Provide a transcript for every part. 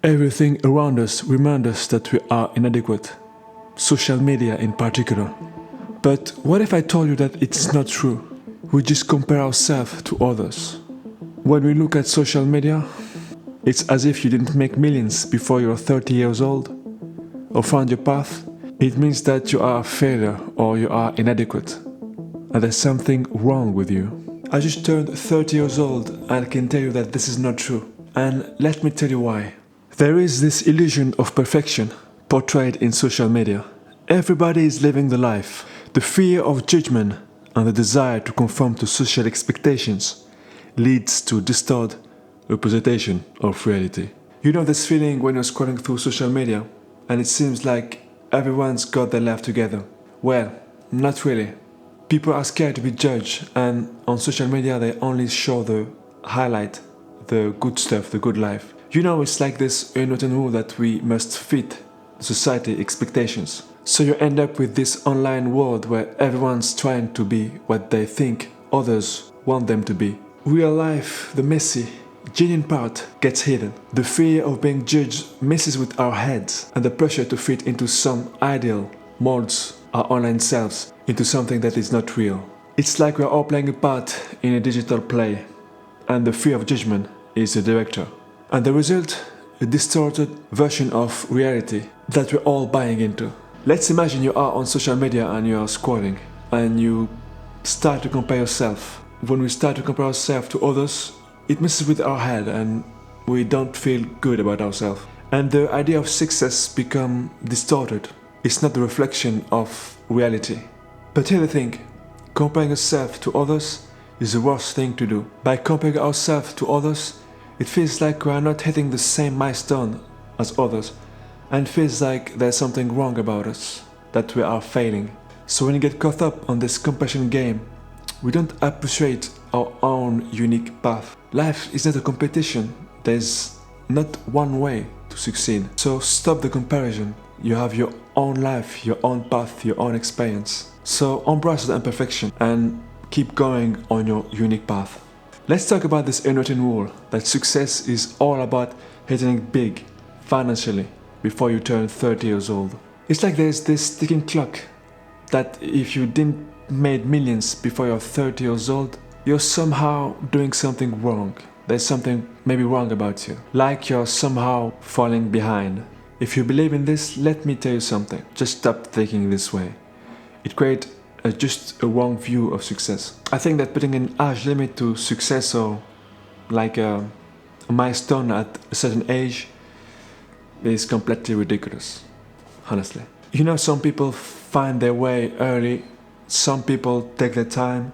Everything around us reminds us that we are inadequate, social media in particular. But what if I told you that it's not true? We just compare ourselves to others. When we look at social media, it's as if you didn't make millions before you're 30 years old or found your path. It means that you are a failure or you are inadequate and there's something wrong with you. I just turned 30 years old and I can tell you that this is not true. And let me tell you why. There is this illusion of perfection portrayed in social media. Everybody is living the life. The fear of judgment and the desire to conform to social expectations leads to distorted representation of reality. You know this feeling when you're scrolling through social media and it seems like everyone's got their life together? Well, not really. People are scared to be judged, and on social media they only show the highlight, the good stuff, the good life. You know, it's like this unwritten rule that we must fit society expectations. So you end up with this online world where everyone's trying to be what they think others want them to be. Real life, the messy, genuine part gets hidden. The fear of being judged messes with our heads, and the pressure to fit into some ideal molds our online selves into something that is not real. It's like we're all playing a part in a digital play, and the fear of judgment is the director. And the result, a distorted version of reality that we're all buying into. Let's imagine you are on social media and you are scrolling, and you start to compare yourself. When we start to compare ourselves to others, it messes with our head and we don't feel good about ourselves. And the idea of success becomes distorted. It's not the reflection of reality. But here's the thing, comparing yourself to others is the worst thing to do. By comparing ourselves to others, it feels like we are not hitting the same milestone as others, and feels like there's something wrong about us, that we are failing. So when you get caught up on this comparison game, we don't appreciate our own unique path. Life is not a competition. There's not one way to succeed. So stop the comparison. You have your own life, your own path, your own experience. So embrace the imperfection and keep going on your unique path. Let's talk about this unwritten rule that success is all about hitting it big, financially, before you turn 30 years old. It's like there's this ticking clock that if you didn't make millions before you're 30 years old, you're somehow doing something wrong. There's something maybe wrong about you. Like you're somehow falling behind. If you believe in this, let me tell you something. Just stop thinking this way. It creates just a wrong view of success. I think that putting an age limit to success, or like a milestone at a certain age, is completely ridiculous, honestly. You know, some people find their way early, some people take their time.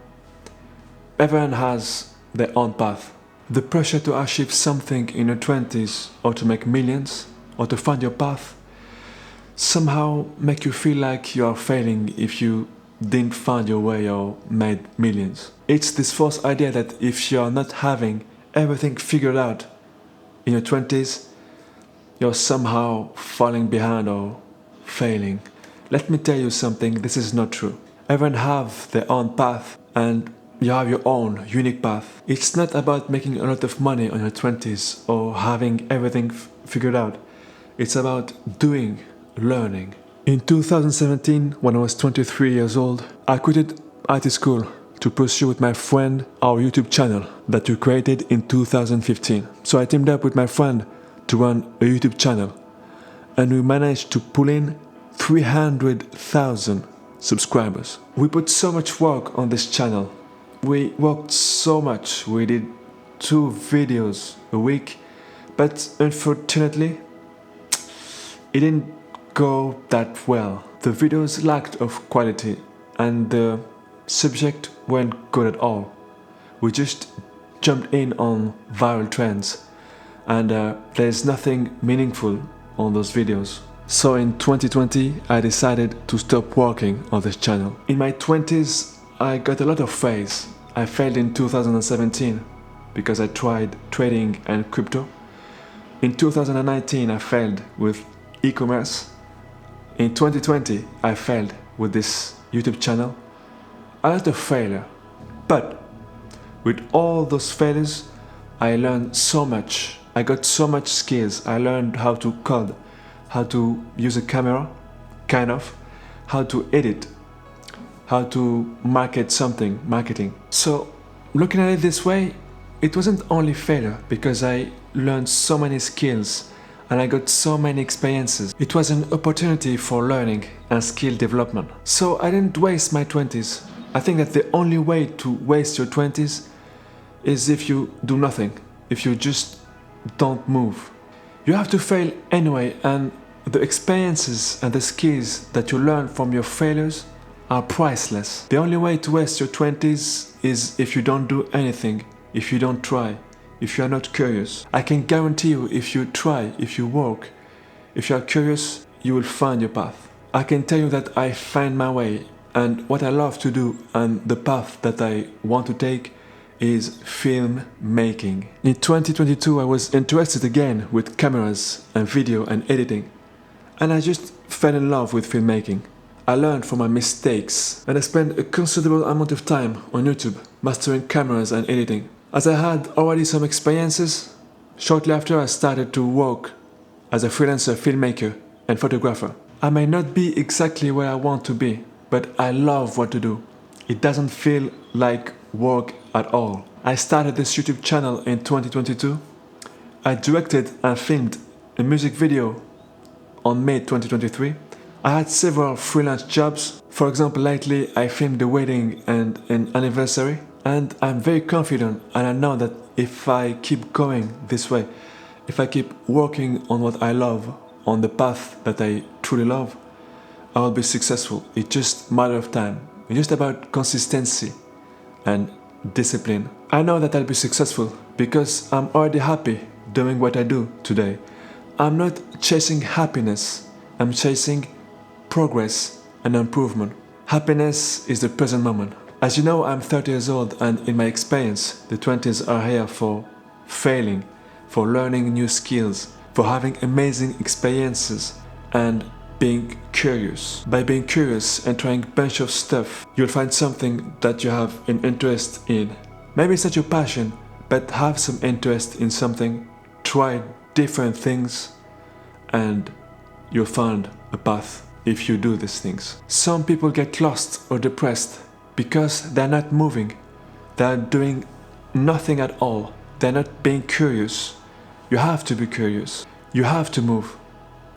Everyone has their own path. The pressure to achieve something in your 20s, or to make millions, or to find your path, somehow make you feel like you are failing if you didn't find your way or made millions. It's this false idea that if you are not having everything figured out in your 20s, you're somehow falling behind or failing. Let me tell you something, this is not true. Everyone have their own path and you have your own unique path. It's not about making a lot of money on your 20s or having everything figured out. It's about doing, learning. In 2017, when I was 23 years old, I quitted IT school to pursue with my friend our YouTube channel that we created in 2015. So I teamed up with my friend to run a YouTube channel, and we managed to pull in 300,000 subscribers. We put so much work on this channel. We worked so much. We did 2 videos a week, but unfortunately, it didn't go that well. The videos lacked of quality and the subject weren't good at all. We just jumped in on viral trends, and there's nothing meaningful on those videos. So in 2020, I decided to stop working on this channel. In my 20s, I got a lot of fails. I failed in 2017 because I tried trading and crypto. In 2019, I failed with e-commerce. In 2020, I failed with this YouTube channel. A lot of failure. But with all those failures, I learned so much I got so much skills. I learned how to code, how to use a camera, kind of, how to edit, how to market something, marketing. So looking at it this way, it wasn't only failure because I learned so many skills and I got so many experiences. It was an opportunity for learning and skill development. So I didn't waste my 20s. I think that the only way to waste your 20s is if you do nothing, if you just don't move. You have to fail anyway, and the experiences and the skills that you learn from your failures are priceless. The only way to waste your 20s is if you don't do anything, if you don't try, if you are not curious. I can guarantee you, if you try, if you work, if you are curious, you will find your path. I can tell you that I find my way, and what I love to do and the path that I want to take is film making. In 2022 I was interested again with cameras and video and editing, and I just fell in love with filmmaking. I learned from my mistakes and I spent a considerable amount of time on YouTube mastering cameras and editing. As I had already some experiences, shortly after I started to work as a freelancer filmmaker and photographer. I may not be exactly where I want to be, but I love what to do. It doesn't feel like work at all. I started this YouTube channel in 2022. I directed and filmed a music video on May 2023. I had several freelance jobs. For example, lately I filmed a wedding and an anniversary, and I'm very confident, and I know that if I keep going this way, if I keep working on what I love, on the path that I truly love, I will be successful. It's just a matter of time. It's just about consistency and discipline. I know that I'll be successful because I'm already happy doing what I do today. I'm not chasing happiness, I'm chasing progress and improvement. Happiness is the present moment. As you know, I'm 30 years old, and in my experience, the 20s are here for failing, for learning new skills, for having amazing experiences and being curious. By being curious and trying a bunch of stuff, you'll find something that you have an interest in. Maybe it's not your passion, but have some interest in something, try different things, and you'll find a path if you do these things. Some people get lost or depressed because they're not moving, they're doing nothing at all, they're not being curious. You have to be curious, you have to move.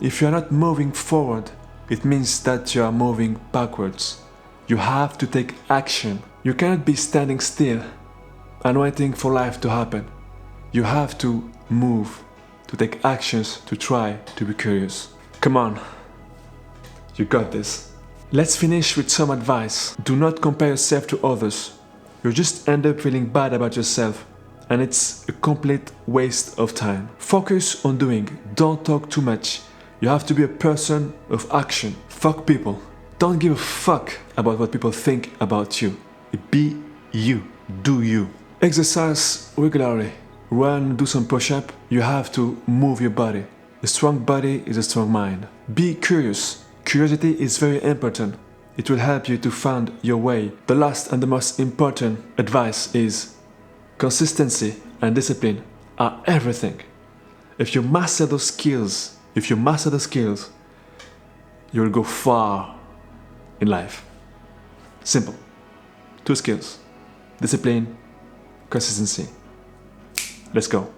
If you're not moving forward, it means that you are moving backwards. You have to take action. You cannot be standing still and waiting for life to happen. You have to move, to take actions, to try to be curious. Come on, you got this. Let's finish with some advice. Do not compare yourself to others. You'll just end up feeling bad about yourself, and it's a complete waste of time. Focus on doing, don't talk too much. You have to be a person of action. Fuck people. Don't give a fuck about what people think about you. Be you. Do you. Exercise regularly. Run, do some push-up. You have to move your body. A strong body is a strong mind. Be curious. Curiosity is very important. It will help you to find your way. The last and the most important advice is consistency and discipline are everything. If you master those skills, you'll go far in life. Simple. 2 skills. Discipline, consistency. Let's go.